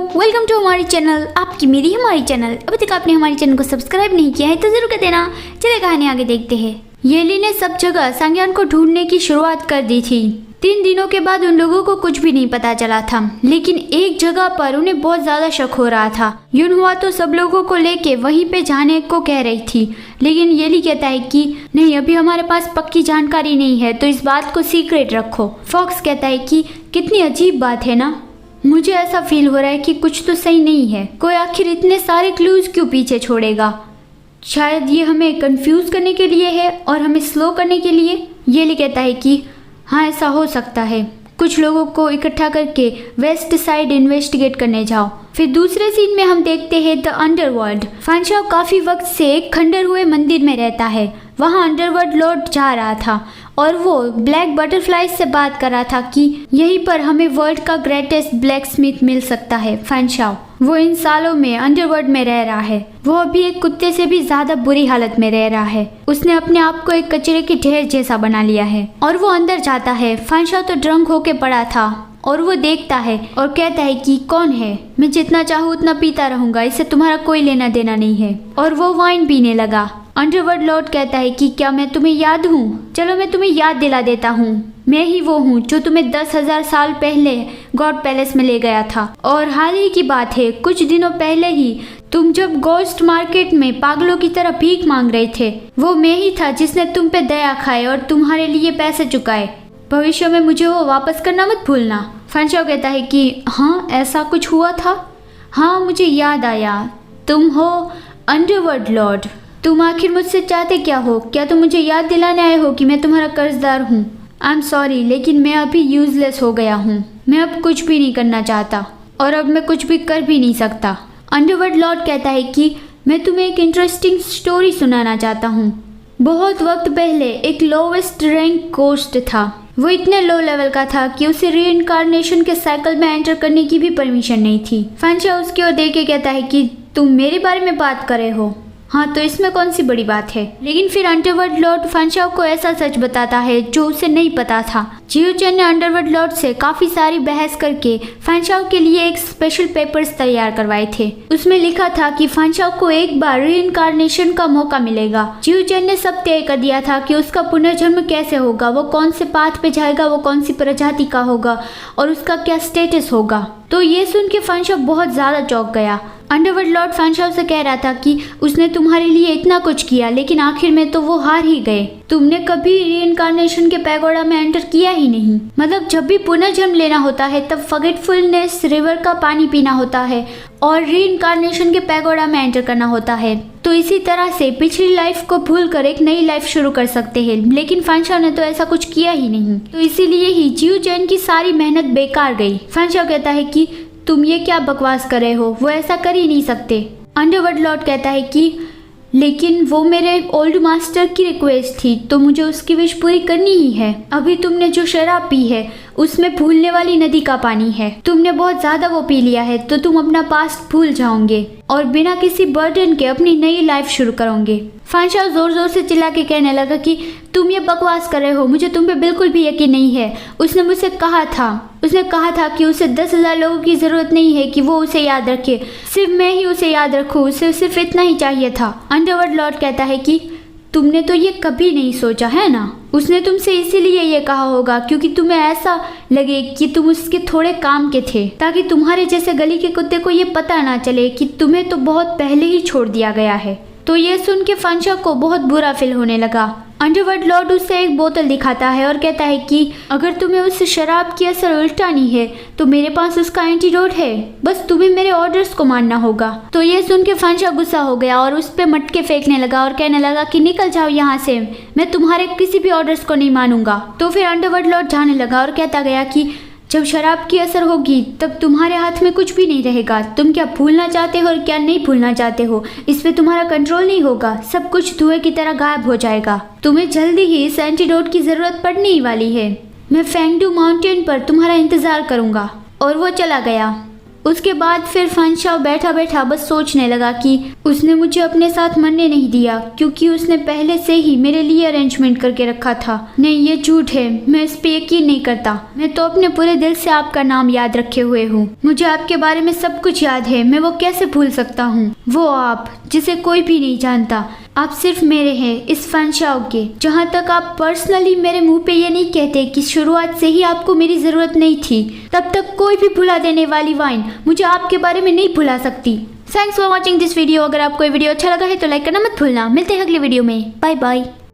Welcome to हमारी channel, आपकी मेरी हमारी चैनल। अभी तक आपने हमारे चैनल को सब्सक्राइब नहीं किया है तो जरूर कर देना। चलिए कहानी आगे देखते हैं। येली ने सब जगह सांग्यान को ढूंढने की शुरुआत कर दी थी। 3 दिनों के बाद उन लोगों को कुछ भी नहीं पता चला था, लेकिन एक जगह पर उन्हें बहुत ज्यादा शक हो रहा था। युनहुआ तो सब लोगों को लेके वहीं पे जाने को कह रही थी, लेकिन येली कहता है कि नहीं, अभी हमारे पास पक्की जानकारी नहीं है, तो इस बात को सीक्रेट रखो। फॉक्स कहता है कि कितनी अजीब बात है ना, मुझे ऐसा फील हो रहा है कि कुछ तो सही नहीं है। कोई आखिर इतने सारे क्लूज क्यों पीछे छोड़ेगा? शायद ये हमें कंफ्यूज करने के लिए है और हमें स्लो करने के लिए। येली कहता है कि हाँ, ऐसा हो सकता है। कुछ लोगों को इकट्ठा करके वेस्ट साइड इन्वेस्टिगेट करने जाओ। फिर दूसरे सीन में हम देखते हैं द अंडरवर्ल्ड। फानशाओ काफी वक्त से एक खंडर हुए मंदिर में रहता है। वहाँ अंडरवर्ल्ड लौट जा रहा था और वो ब्लैक बटरफ्लाई से बात कर रहा था कि यहीं पर हमें वर्ल्ड का ग्रेटेस्ट ब्लैक स्मिथ मिल सकता है। फानशाओ वो इन सालों में अंडरवर्ल्ड में रह रहा है। वो अभी एक कुत्ते से भी ज्यादा बुरी हालत में रह रहा है। उसने अपने आप को एक कचरे के ढेर जैसा बना लिया है और वो अंदर जाता है। फानशाओ तो ड्रंक होके पड़ा था और वो देखता है और कहता है कि कौन है, मैं जितना चाहूँ उतना पीता रहूंगा, इससे तुम्हारा कोई लेना देना नहीं है। और वो वाइन पीने लगा। अंडरवर्ल्ड लॉर्ड कहता है कि क्या मैं तुम्हें याद हूँ? चलो मैं तुम्हें याद दिला देता हूँ। मैं ही वो हूँ जो तुम्हें 10,000 साल पहले गॉड पैलेस में ले गया था। और हाल ही की बात है, कुछ दिनों पहले ही तुम जब गोस्ट मार्केट में पागलों की तरह भीख मांग रहे थे, वो मैं ही था जिसने तुम पे दया खाए और तुम्हारे लिए पैसे चुकाए। भविष्य में मुझे वो वापस करना मत भूलना। फानशाओ कहता है कि हाँ, ऐसा कुछ हुआ था। हाँ, मुझे याद आया, तुम हो अंडरवर्ल्ड लॉर्ड। तुम आखिर मुझसे चाहते क्या हो? क्या तुम मुझे याद दिलाने आए हो कि मैं तुम्हारा कर्जदार हूँ? आई एम सॉरी, लेकिन मैं अभी यूजलेस हो गया हूँ। मैं अब कुछ भी नहीं करना चाहता और अब मैं कुछ भी कर भी नहीं सकता। अंडरवर्ल्ड लॉर्ड कहता है कि मैं तुम्हें एक इंटरेस्टिंग स्टोरी सुनाना चाहता हूँ। बहुत वक्त पहले एक लोवेस्ट रैंक गोस्ट था। वो इतने लो लेवल का था कि उसे रीइंकार्नेशन के साइकिल में एंटर करने की भी परमिशन नहीं थी। फानशाओ उसकी ओर देख के कहता है कि तुम मेरे बारे में बात कर रहे हो? हाँ, तो इसमें कौन सी बड़ी बात है? लेकिन फिर अंडरवर्ल्ड लॉर्ड फानशाओ को ऐसा सच बताता है जो उसे नहीं पता था। जियो चेन ने अंडरवर्ल्ड लॉर्ड से काफी सारी बहस करके फानशाओ के लिए एक स्पेशल पेपर्स तैयार करवाए थे। उसमें लिखा था कि फानशाओ को एक बार रीइंकार्नेशन का मौका मिलेगा। जियो चेन ने सब तय कर दिया था कि उसका पुनर्जन्म कैसे होगा, वो कौन से पाथ पे जाएगा, वो कौन सी प्रजाति का होगा और उसका क्या स्टेटस होगा। तो ये सुन के फानशाओ बहुत ज्यादा चौंक गया। अंडरवर्ल्ड लॉर्ड फानशाओ से कह रहा था कि उसने तुम्हारे लिए इतना कुछ किया, लेकिन आखिर में तो वो हार ही गए। तुमने कभी रीइंकार्नेशन के पैगोडा में एंटर किया ही नहीं। मतलब जब भी पुनर्जन्म लेना होता है तब फॉरगेटफुलनेस रिवर का पानी पीना होता है और रीइंकार्नेशन के पैगोडा में एंटर करना होता है। तो इसी तरह से पिछली लाइफ को भूलकर एक नई लाइफ शुरू कर सकते हैं, लेकिन फानशाओ ने तो ऐसा कुछ किया ही नहीं। तो इसीलिए ही जियो चेन की सारी मेहनत बेकार गई। फानशाओ कहता है कि तुम ये क्या बकवास कर रहे हो, वो ऐसा कर ही नहीं सकते। अंडरवर्ल्ड लॉर्ड कहता है कि लेकिन वो मेरे ओल्ड मास्टर की रिक्वेस्ट थी, तो मुझे उसकी विश पूरी करनी ही है। अभी तुमने जो शराब पी है उसमें भूलने वाली नदी का पानी है। तुमने बहुत ज्यादा वो पी लिया है, तो तुम अपना पास्ट भूल जाओगे और बिना किसी बर्डन के अपनी नई लाइफ शुरू करोगे। फानशाओ जोर जोर से चिल्ला के कहने लगा कि तुम ये बकवास कर रहे हो, मुझे तुम पे बिल्कुल भी यकीन नहीं है। उसने मुझसे कहा था कि उसे 10,000 लोगों की जरूरत नहीं है कि वो उसे याद रखे, सिर्फ मैं ही उसे याद रखूं, उसे सिर्फ इतना ही चाहिए था। अंडरवर्ल्ड लॉर्ड कहता है कि तुमने तो ये कभी नहीं सोचा है ना। उसने तुमसे इसीलिए ये कहा होगा क्योंकि तुम्हें ऐसा लगे कि तुम उसके थोड़े काम के थे, ताकि तुम्हारे जैसे गली के कुत्ते को ये पता ना चले कि तुम्हें तो बहुत पहले ही छोड़ दिया गया है। तो ये सुन के फानशाओ को बहुत बुरा फील होने लगा। अंडरवर्ल्ड लॉर्ड उसे एक बोतल दिखाता है और कहता है कि अगर तुम्हें उस शराब की असर उल्टानी है तो मेरे पास उसका एंटीडोट है, बस तुम्हें मेरे ऑर्डर्स को मानना होगा। तो ये सुन के फानशाओ गुस्सा हो गया और उस पे मटके फेंकने लगा और कहने लगा कि निकल जाओ यहाँ से, मैं तुम्हारे किसी भी ऑर्डर्स को नहीं मानूंगा। तो फिर अंडरवर्ल्ड लॉर्ड जाने लगा और कहता गया कि जब शराब की असर होगी तब तुम्हारे हाथ में कुछ भी नहीं रहेगा। तुम क्या भूलना चाहते हो और क्या नहीं भूलना चाहते हो, इस पे तुम्हारा कंट्रोल नहीं होगा। सब कुछ धुएं की तरह गायब हो जाएगा। तुम्हें जल्दी ही इस एंटीडोट की जरूरत पड़ने ही वाली है। मैं फेंगडू माउंटेन पर तुम्हारा इंतजार करूंगा। और वो चला गया। उसके बाद फिर फनशाओ बैठा बैठा बस सोचने लगा कि उसने मुझे अपने साथ मरने नहीं दिया क्योंकि उसने पहले से ही मेरे लिए अरेंजमेंट करके रखा था। नहीं, ये झूठ है, मैं इस पे यकीन नहीं करता। मैं तो अपने पूरे दिल से आपका नाम याद रखे हुए हूँ। मुझे आपके बारे में सब कुछ याद है, मैं वो कैसे भूल सकता हूँ। वो आप जिसे कोई भी नहीं जानता, आप सिर्फ मेरे हैं इस फनशाओ के। जहाँ तक आप पर्सनली मेरे मुंह पे ये नहीं कहते कि शुरुआत से ही आपको मेरी ज़रूरत नहीं थी, तब तक कोई भी भुला देने वाली वाइन मुझे आपके बारे में नहीं भुला सकती। Thanks for watching this video. अगर आपको ये वीडियो अच्छा लगा है तो लाइक करना मत भूलना। मिलते हैं अगले वीडियो में। Bye bye.